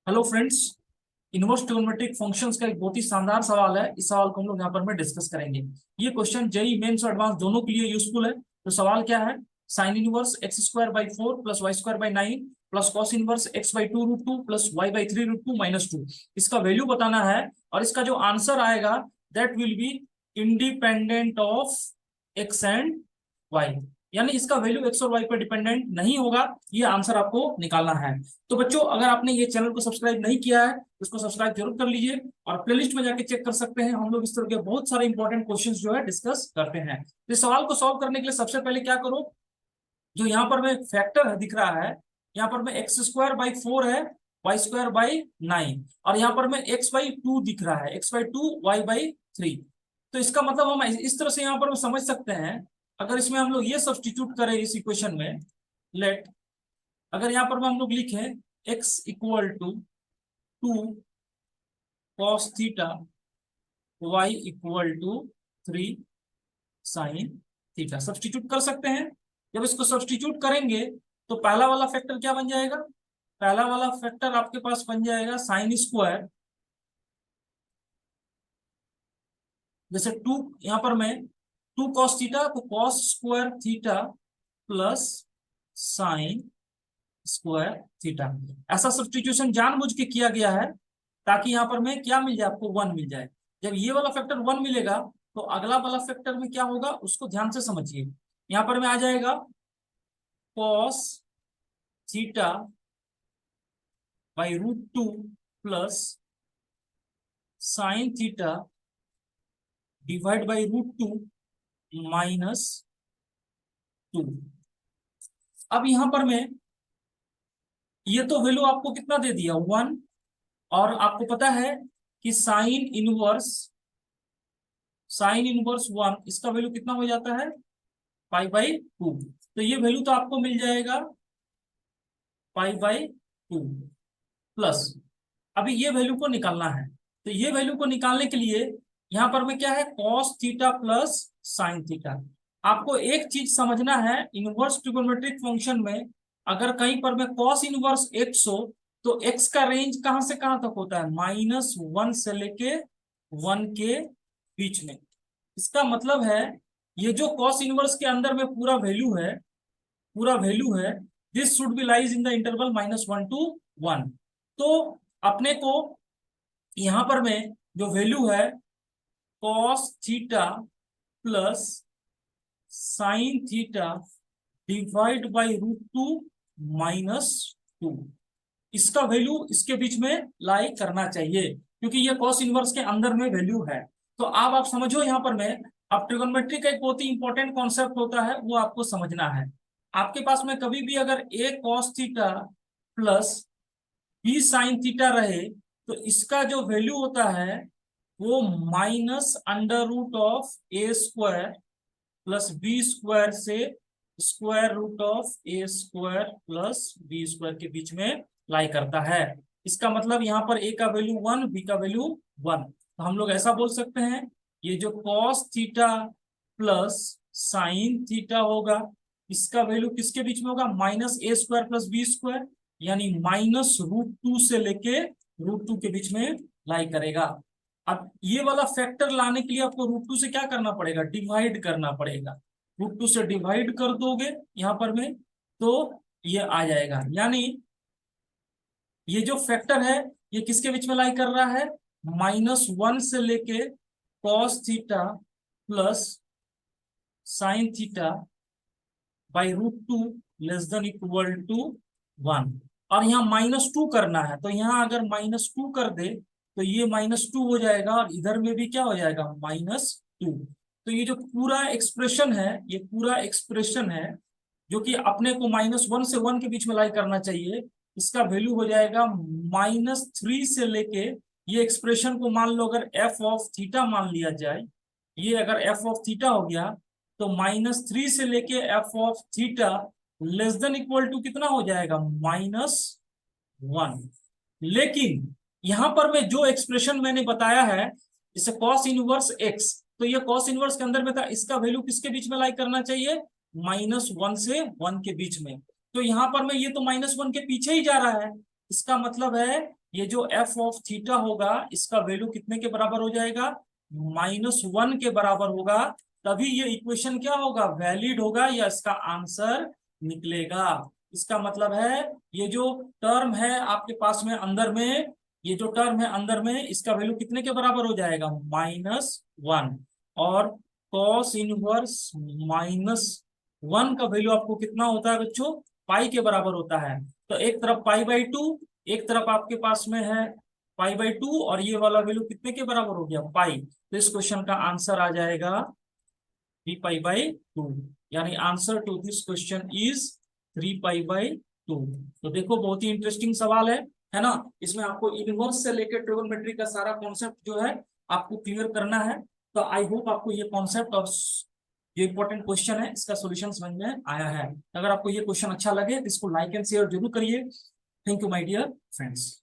Hello friends. Inverse trigonometric functions का एक बहुत ही शानदार सवाल है। इस सवाल को हम लोग यहाँ पर में डिस्कस करेंगे। ये क्वेश्चन जेई मेंस और एडवांस दोनों के लिए यूजफुल है। तो सवाल क्या है? Sine inverse x square by 4 plus y square by 9 plus cos inverse x by 2 root 2 plus y by 3 root 2 minus 2, इसका वैल्यू बताना है। और इसका जो आंसर आएगा that will be independent of x and y, यानी इसका वैल्यू एक्स और वाई पर डिपेंडेंट नहीं होगा। ये आंसर आपको निकालना है। तो बच्चों, अगर आपने ये चैनल को सब्सक्राइब नहीं किया है तो इसको सब्सक्राइब जरूर कर लीजिए और प्लेलिस्ट में जाके चेक कर सकते हैं। हम लोग इस तरह के बहुत सारे इंपॉर्टेंट क्वेश्चंस जो है डिस्कस करते हैं। तो इस सवाल को सॉल्व करने के लिए सबसे पहले क्या करो, जो यहाँ पर में फैक्टर दिख रहा है, यहाँ पर में एक्स स्क्वायर बाई 4 है, वाई स्क्वायर बाई 9, और यहाँ पर में एक्स बाई 2 दिख रहा है, एक्स बाई 2 वाई बाई 3। तो इसका मतलब हम इस तरह से यहाँ पर समझ सकते हैं। अगर इसमें हम लोग ये सब्स्टिट्यूट करें इस इक्वेशन में, लेट अगर यहाँ पर हम लोग लिखें x equal to 2 cos theta, y equal to 3 sine theta, substitute कर सकते हैं। जब इसको सब्स्टिट्यूट करेंगे तो पहला वाला फैक्टर क्या बन जाएगा? पहला वाला फैक्टर आपके पास बन जाएगा साइन स्क्वायर, जैसे 2 यहाँ पर मैं 2 कॉस थीटा, तो cos square theta plus sine square theta. ऐसा सब्स्टिट्यूशन जानबूझ के किया गया है ताकि यहाँ पर में क्या मिल जाए, आपको 1 मिल जाए। जब ये वाला फैक्टर 1 मिलेगा तो अगला वाला फैक्टर में क्या होगा उसको ध्यान से समझिए। यहाँ पर में आ जाएगा cos theta by root 2 plus sine theta divide by root 2 minus 2। अब यहाँ पर में ये तो वैल्यू आपको कितना दे दिया, 1। और आपको पता है कि साइन इनवर्स 1 इसका वैल्यू कितना हो जाता है, पाई बाई 2। तो ये वैल्यू तो आपको मिल जाएगा पाई बाई 2 प्लस, अभी ये वैल्यू को निकालना है। तो ये वैल्यू को निकालने के लिए यहाँ पर में क्या है, cos theta plus sine theta. आपको एक चीज समझना है, इनवर्स ट्रिगोनोमेट्रिक फंक्शन में अगर कहीं पर में कॉस इनवर्स एक्स हो तो एक्स का रेंज कहां से कहां तक होता है, -1 से लेके 1 के बीच में। इसका मतलब है ये जो कॉस इनवर्स के अंदर में पूरा वैल्यू है, this should be lies in the interval -1 to 1। तो अपने को यहां पर में जो वैल्यू है cos theta plus sine theta divide by root 2 -2, इसका वैल्यू इसके बीच में लाई करना चाहिए क्योंकि ये कॉस इनवर्स के अंदर में वैल्यू है। तो आप समझो यहाँ पर में अब ट्रिगोनोमेट्री का एक बहुत ही इंपॉर्टेंट कॉन्सेप्ट होता है, वो आपको समझना है। आपके पास में कभी भी अगर A cos theta plus B sine theta रहे तो इसका जो वैल्यू होता है वो -√ऑफ a² प्लस b² से √ऑफ a² प्लस b² के बीच में लाई करता है। इसका मतलब यहाँ पर a का वैल्यू 1, b का वैल्यू 1। तो हम लोग ऐसा बोल सकते हैं ये जो cos theta plus sine theta होगा इसका वैल्यू किसके बीच में होगा, -a² प्लस b², यानी -√2 से लेके √2 के बीच में लाई करेगा। अब ये वाला फैक्टर लाने के लिए आपको √2 से क्या करना पड़ेगा, डिवाइड करना पड़ेगा। √2 से डिवाइड कर दोगे यहां पर में तो ये आ जाएगा, यानी ये जो फैक्टर है ये किसके बीच में लाई कर रहा है, -1 से लेके cos theta plus sine theta by √2 less than equal to 1। और यहाँ -2 करना है, तो यहाँ अगर -2 कर दे तो ये -2 हो जाएगा और इधर में भी क्या हो जाएगा, -2। तो ये जो पूरा एक्सप्रेशन है, ये पूरा एक्सप्रेशन है जो कि अपने को -1 से 1 के बीच में लाई करना चाहिए, इसका वैल्यू हो जाएगा -3 से लेके, ये एक्सप्रेशन को मान लो अगर एफ ऑफ थीटा मान लिया जाए, ये अगर एफ ऑफ थीटा हो गया तो -3 से लेके F of theta less than equal to कितना हो जाएगा, -1। लेकिन यहां पर मैं जो एक्सप्रेशन मैंने बताया है जैसे कॉस इनवर्स एक्स, तो ये कॉस इनवर्स के अंदर में था, इसका वैल्यू किसके बीच में लाई करना चाहिए, -1 से 1 के बीच में। तो यहां पर मैं ये तो -1 के पीछे ही जा रहा है, इसका मतलब है ये जो एफ ऑफ थीटा होगा इसका वैल्यू कितने के बराबर हो जाएगा, -1 के बराबर होगा। तभी ये इक्वेशन क्या होगा, वैलिड होगा या इसका आंसर निकलेगा। इसका मतलब है ये जो टर्म है आपके पास में अंदर में, ये जो टर्म है अंदर में, इसका वैल्यू कितने के बराबर हो जाएगा, -1। और कॉस इनवर्स -1 का वैल्यू आपको कितना होता है बच्चों, पाई के बराबर होता है। तो एक तरफ पाई/2, एक तरफ आपके पास में है पाई/2, और ये वाला वैल्यू कितने के बराबर हो गया, पाई। तो इस क्वेश्चन का आंसर आ जाएगा 3π/2, यानी answer to this question is 3π/2। तो देखो बहुत ही इंटरेस्टिंग सवाल है ना। इसमें आपको इनवर्स से लेकर ट्रिगोनोमेट्री का सारा कॉन्सेप्ट जो है आपको क्लियर करना है। तो आई होप आपको ये कॉन्सेप्ट और जो इंपॉर्टेंट क्वेश्चन है इसका सॉल्यूशन समझ में आया है। अगर आपको ये क्वेश्चन अच्छा लगे तो इसको लाइक एंड शेयर जरूर करिए। Thank you my dear friends.